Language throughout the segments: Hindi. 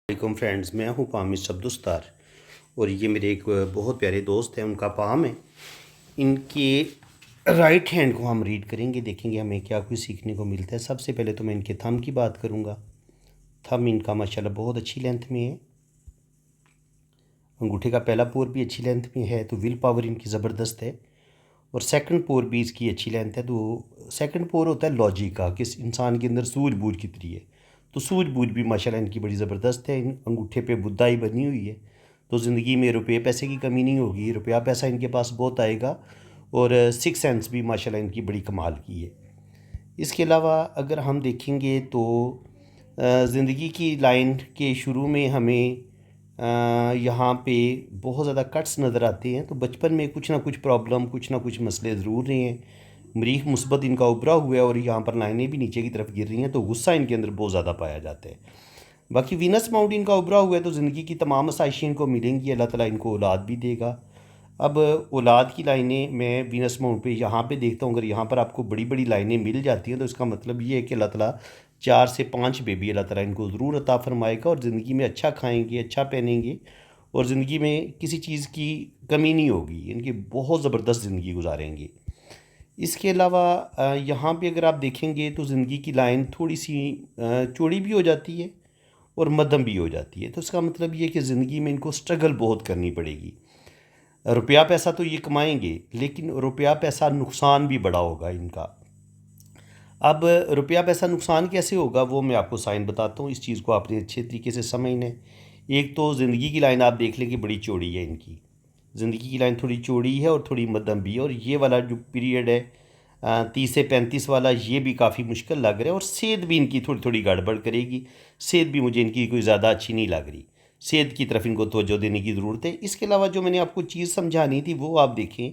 वालेकुम फ्रेंड्स, मैं हूं पामिश अब्दुस्तार और ये मेरे एक बहुत प्यारे दोस्त हैं। उनका पाम है। इनके राइट हैंड को हम रीड करेंगे, देखेंगे हमें क्या कुछ सीखने को मिलता है। सबसे पहले तो मैं इनके थंब की बात करूंगा। थंब इनका माशाल्लाह बहुत अच्छी लेंथ में है। अंगूठे का पहला पोर भी अच्छी लेंथ में है, तो विल पावर इनकी ज़बरदस्त है। और सेकंड पोर भी इसकी अच्छी लेंथ है। तो सेकंड पोर होता है लॉजिक का, किस इंसान के अंदर सूझबूझ कितनी है। तो सूझबूझ भी माशाल्लाह इनकी बड़ी ज़बरदस्त है। इन अंगूठे पे बुद्धाई बनी हुई है, तो ज़िंदगी में रुपये पैसे की कमी नहीं होगी। रुपया पैसा इनके पास बहुत आएगा। और सिक्स सेंस भी माशाल्लाह इनकी बड़ी कमाल की है। इसके अलावा अगर हम देखेंगे तो ज़िंदगी की लाइन के शुरू में हमें यहाँ पे बहुत ज़्यादा कट्स नज़र आते हैं। तो बचपन में कुछ ना कुछ प्रॉब्लम, कुछ ना कुछ मसले ज़रूर रहे हैं। मरीख मुस्बत इनका उभरा हुआ है और यहाँ पर लाइनें भी नीचे की तरफ गिर रही हैं, तो गुस्सा इनके अंदर बहुत ज़्यादा पाया जाता है। बाकी वीनस माउंट इनका उभरा हुआ है, तो ज़िंदगी की तमाम आसाइशें इनको मिलेंगी। अल्लाह ताला इनको औलाद भी देगा। अब औलाद की लाइनें मैं वीनस माउंट पे यहाँ पे देखता हूँ। अगर यहाँ पर आपको बड़ी बड़ी लाइनें मिल जाती हैं, तो इसका मतलब ये है कि अल्लाह ताला 4 से 5 बेबी अल्लाह ताला इनको ज़रूर अता फ़रमाएगा और ज़िंदगी में अच्छा खाएंगे, अच्छा पहनेंगे और ज़िंदगी में किसी चीज़ की कमी नहीं होगी। इनकी बहुत ज़बरदस्त ज़िंदगी गुजारेंगे। इसके अलावा यहाँ पे अगर आप देखेंगे तो ज़िंदगी की लाइन थोड़ी सी चौड़ी भी हो जाती है और मध्यम भी हो जाती है। तो इसका मतलब ये कि ज़िंदगी में इनको स्ट्रगल बहुत करनी पड़ेगी। रुपया पैसा तो ये कमाएंगे, लेकिन रुपया पैसा नुकसान भी बड़ा होगा इनका। अब रुपया पैसा नुकसान कैसे होगा, वो मैं आपको साइन बताता हूँ। इस चीज़ को आपने अच्छे तरीके से समझना है। एक तो ज़िंदगी की लाइन आप देख लें कि बड़ी चौड़ी है इनकी। ज़िंदगी की लाइन थोड़ी चौड़ी है और थोड़ी मध्यम भी है। और ये वाला जो पीरियड है 30 से 35 वाला, ये भी काफ़ी मुश्किल लग रहा है। और सेहत भी इनकी थोड़ी थोड़ी गड़बड़ करेगी। सेहत भी मुझे इनकी कोई ज़्यादा अच्छी नहीं लग रही। सेहत की तरफ इनको तवज्जो देने की ज़रूरत है। इसके अलावा जो मैंने आपको चीज़ समझानी थी वो आप देखें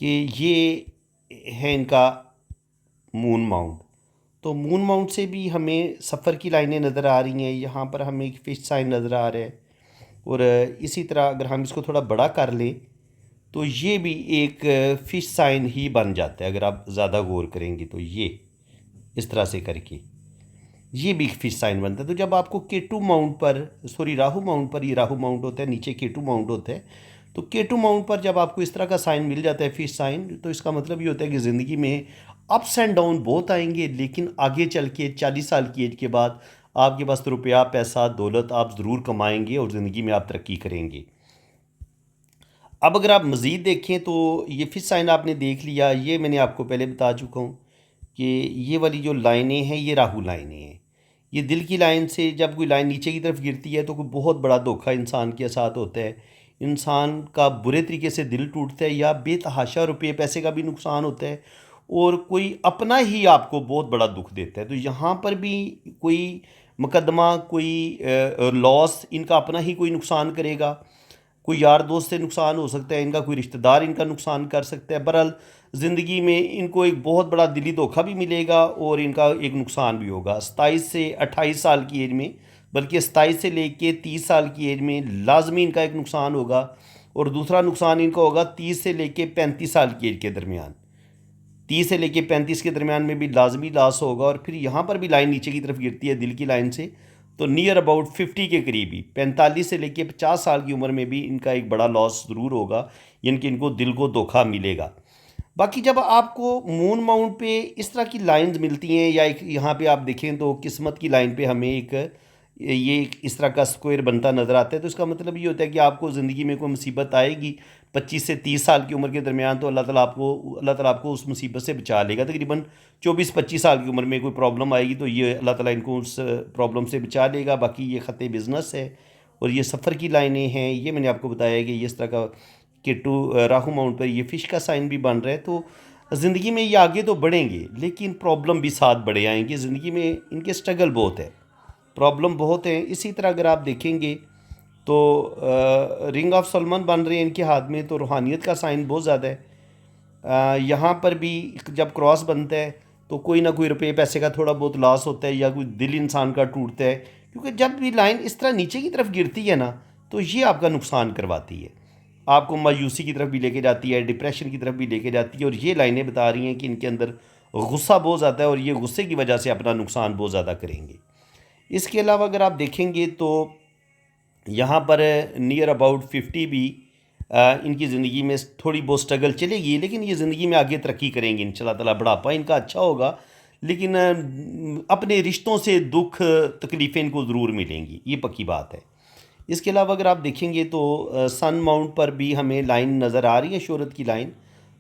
कि ये है इनका मून माउंट। तो मून माउंट से भी हमें सफ़र की लाइनें नज़र आ रही हैं। यहाँ पर हमें एक फ़िश साइन नज़र आ रहा है। और इसी तरह अगर हम इसको थोड़ा बड़ा कर लें तो ये भी एक फ़िश साइन ही बन जाता है। अगर आप ज़्यादा गौर करेंगे तो ये इस तरह से करके ये भी फ़िश साइन बनता है। तो जब आपको केटू माउंट पर, सॉरी राहु माउंट पर, ये राहु माउंट होता है, नीचे केटू माउंट होता है। तो केटू माउंट पर जब आपको इस तरह का साइन मिल जाता है, फ़िश साइन, तो इसका मतलब ये होता है कि ज़िंदगी में अप्स एंड डाउन बहुत आएंगे, लेकिन आगे चल के 40 साल की एज के बाद आपके पास तो रुपया पैसा दौलत आप ज़रूर कमाएंगे और ज़िंदगी में आप तरक्की करेंगे। अब अगर आप मज़ीद देखें तो ये फ़िश साइन आपने देख लिया। ये मैंने आपको पहले बता चुका हूँ कि ये वाली जो लाइनें हैं ये राहु लाइनें हैं। ये दिल की लाइन से जब कोई लाइन नीचे की तरफ गिरती है तो कोई बहुत बड़ा धोखा इंसान के साथ होता है। इंसान का बुरे तरीके से दिल टूटता है या बेतहाशा रुपये पैसे का भी नुकसान होता है और कोई अपना ही आपको बहुत बड़ा दुख देता है। तो यहाँ पर भी कोई मुकदमा, कोई लॉस, इनका अपना ही कोई नुकसान करेगा। कोई यार दोस्त से नुकसान हो सकता है इनका, कोई रिश्तेदार इनका नुकसान कर सकता है। बहरहाल ज़िंदगी में इनको एक बहुत बड़ा दिली धोखा भी मिलेगा और इनका एक नुकसान भी होगा। 27 से 28 साल की एज में, बल्कि 27 से लेके 30 साल की एज में लाजमी इनका एक नुकसान होगा। और दूसरा नुकसान इनका होगा 30 से लेके 35 साल की एज के दरमियान। 30 से लेके 35 के दरमियान में भी लाजमी लॉस होगा। और फिर यहाँ पर भी लाइन नीचे की तरफ गिरती है दिल की लाइन से, तो नियर अबाउट 50 के करीब ही 45 से लेके 50 साल की उम्र में भी इनका एक बड़ा लॉस ज़रूर होगा, यानी कि इनको दिल को धोखा मिलेगा। बाकी जब आपको मून माउंट पे इस तरह की लाइंस मिलती हैं, या एक यहाँ पे आप देखें तो किस्मत की लाइन पे हमें इस तरह का स्क्वायर बनता नज़र आता है, तो इसका मतलब ये होता है कि आपको ज़िंदगी में कोई मुसीबत आएगी 25 से 30 साल की उम्र के दरमियान, तो अल्लाह ताला आपको उस मुसीबत से बचा लेगा। तकरीबन 24-25 साल की उम्र में कोई प्रॉब्लम आएगी तो ये अल्लाह ताला इनको उस प्रॉब्लम से बचा लेगा। बाकी ये ख़त बिज़नेस है और ये सफ़र की लाइनें हैं। ये मैंने आपको बताया कि ये इस तरह का केटू राहु माउंट पर ये फ़िश का साइन भी बन रहा है। तो ज़िंदगी में ये आगे तो बढ़ेंगे, लेकिन प्रॉब्लम भी साथ बढ़े आएंगे। ज़िंदगी में इनके स्ट्रगल बहुत है, प्रॉब्लम बहुत है। इसी तरह अगर आप देखेंगे तो रिंग ऑफ सलमान बन रहे हैं इनके हाथ में, तो रूहानियत का साइन बहुत ज़्यादा है। यहाँ पर भी जब क्रॉस बनता है तो कोई ना कोई रुपये पैसे का थोड़ा बहुत लॉस होता है या कोई दिल इंसान का टूटता है, क्योंकि जब भी लाइन इस तरह नीचे की तरफ गिरती है ना, तो ये आपका नुकसान करवाती है, आपको मायूसी की तरफ भी लेके जाती है, डिप्रेशन की तरफ भी लेके जाती है। और ये लाइनें बता रही हैं कि इनके अंदर गुस्सा बहुत ज़्यादा है और ये गुस्से की वजह से अपना नुकसान बहुत ज़्यादा करेंगे। इसके अलावा अगर आप देखेंगे तो यहाँ पर नियर अबाउट 50 भी इनकी ज़िंदगी में थोड़ी बहुत स्ट्रगल चलेगी, लेकिन ये ज़िंदगी में आगे तरक्की करेंगे इंशाल्लाह ताला। बुढ़ापा इनका अच्छा होगा, लेकिन अपने रिश्तों से दुख तकलीफ़ें इनको ज़रूर मिलेंगी, ये पक्की बात है। इसके अलावा अगर आप देखेंगे तो सन माउंट पर भी हमें लाइन नज़र आ रही है, शोहरत की लाइन।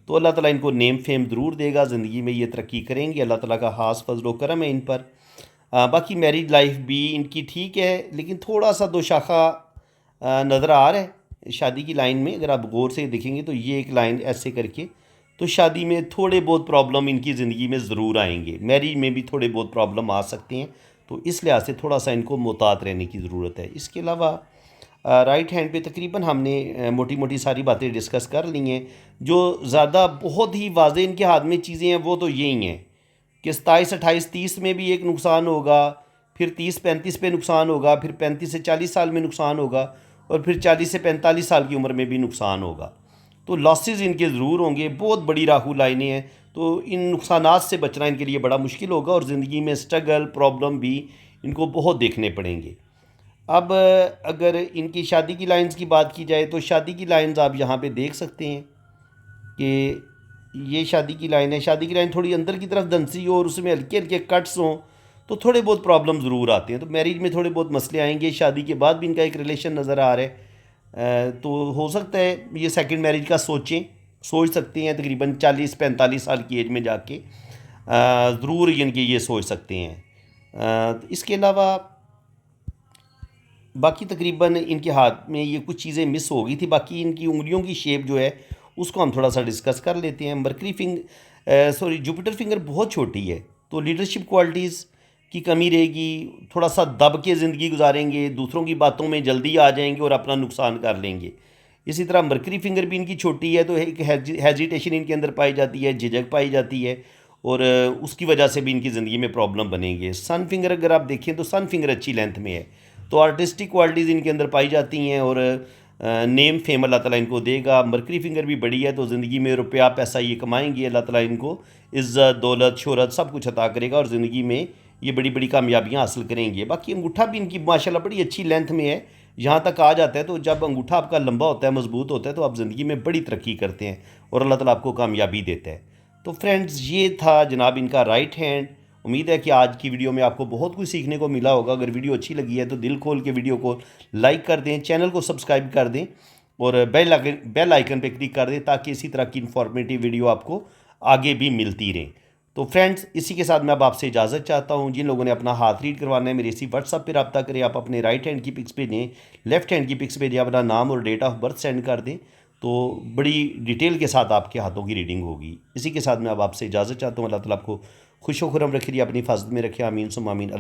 तो अल्लाह ताला इनको नेम फेम ज़रूर देगा, ज़िंदगी में ये तरक्की करेंगे, अल्लाह ताला का ख़ास फजल व करम है इन पर। बाकी मैरिज लाइफ भी इनकी ठीक है, लेकिन थोड़ा सा दो शाखा नज़र आ रहा है शादी की लाइन में। अगर आप गौर से देखेंगे तो ये एक लाइन ऐसे करके, तो शादी में थोड़े बहुत प्रॉब्लम इनकी ज़िंदगी में ज़रूर आएंगे, मैरिज में भी थोड़े बहुत प्रॉब्लम आ सकते हैं। तो इस लिहाज से थोड़ा सा इनको मोहतात रहने की ज़रूरत है। इसके अलावा राइट हैंड पे तकरीबन हमने मोटी मोटी सारी बातें डिस्कस कर ली हैं। जो ज़्यादा बहुत ही वाज़े इनके हाथ में चीज़ें हैं वो तो यही हैं कि 27, 28, 30 में भी एक नुकसान होगा, फिर 30, 35 पे नुकसान होगा, फिर 35 से 40 साल में नुकसान होगा, और फिर 40 से 45 साल की उम्र में भी नुकसान होगा। तो लॉसेस इनके ज़रूर होंगे, बहुत बड़ी राहु लाइनें हैं। तो इन नुकसानात से बचना इनके लिए बड़ा मुश्किल होगा, और ज़िंदगी में स्ट्रगल प्रॉब्लम भी इनको बहुत देखने पड़ेंगे। अब अगर इनकी शादी की लाइंस की बात की जाए तो शादी की लाइंस आप यहाँ पे देख सकते हैं कि ये शादी की लाइन है। शादी की लाइन थोड़ी अंदर की तरफ धंसी हो और उसमें हल्के हल्के कट्स हों तो थोड़े बहुत प्रॉब्लम ज़रूर आते हैं। तो मैरिज में थोड़े बहुत मसले आएंगे, शादी के बाद भी इनका एक रिलेशन नज़र आ रहा है। तो हो सकता है ये सेकंड मैरिज का सोच सकते हैं तकरीबन 40-45 साल की एज में जाके, ज़रूर इनके ये सोच सकते हैं। इसके अलावा बाकी तकरीबन इनके हाथ में ये कुछ चीज़ें मिस हो गई थी। बाकी इनकी उंगलियों की शेप जो है उसको हम थोड़ा सा डिस्कस कर लेते हैं। जुपिटर फिंगर बहुत छोटी है, तो लीडरशिप क्वालिटीज़ की कमी रहेगी, थोड़ा सा दब के ज़िंदगी गुजारेंगे, दूसरों की बातों में जल्दी आ जाएंगे और अपना नुकसान कर लेंगे। इसी तरह मरकरी फिंगर भी इनकी छोटी है, तो एक हेजिटेशन इनके अंदर पाई जाती है, झिझक पाई जाती है, और उसकी वजह से भी इनकी ज़िंदगी में प्रॉब्लम बनेंगे। सन फिंगर अगर आप देखें तो सन फिंगर अच्छी लेंथ में है, तो आर्टिस्टिक क्वालिटीज़ इनके अंदर पाई जाती हैं, और नेम फेम अल्लाह ताला इनको देगा। मरकरी फिंगर भी बड़ी है, तो ज़िंदगी में रुपया पैसा ये कमाएंगे, अल्लाह ताला इनको इज़्ज़त दौलत शोहरत सब कुछ अता करेगा, और ज़िंदगी में ये बड़ी बड़ी कामयाबियाँ हासिल करेंगे। बाकी अंगूठा भी इनकी माशाल्लाह बड़ी अच्छी लेंथ में है, यहाँ तक आ जाता है। तो जब अंगूठा आपका लंबा होता है, मजबूत होता है, तो आप ज़िंदगी में बड़ी तरक्की करते हैं और अल्लाह ताला आपको कामयाबी देता है। तो फ्रेंड्स, ये था जनाब इनका राइट हैंड। उम्मीद है कि आज की वीडियो में आपको बहुत कुछ सीखने को मिला होगा। अगर वीडियो अच्छी लगी है तो दिल खोल के वीडियो को लाइक कर दें, चैनल को सब्सक्राइब कर दें, और बेल आइकन पे क्लिक कर दें, ताकि इसी तरह की इन्फॉर्मेटिव वीडियो आपको आगे भी मिलती रहें। तो फ्रेंड्स, इसी के साथ मैं अब आपसे इजाज़त चाहता हूँ। जिन लोगों ने अपना हाथ रीड करवाना है, मेरे इसी व्हाट्सअप पर रब्ता करें। आप अपने राइट हैंड की पिक्स भेजें, लेफ्ट हैंड की पिक्स भेजें, अपना नाम और डेट ऑफ बर्थ सेंड कर दें, तो बड़ी डिटेल के साथ आपके हाथों की रीडिंग होगी। इसी के साथ मैं अब आपसे इजाज़त चाहता हूँ। अल्लाह ताला आपको खुश व खुरम रखिए, अपनी हिफाजत में रखे। आमीन सुम्मा आमीन।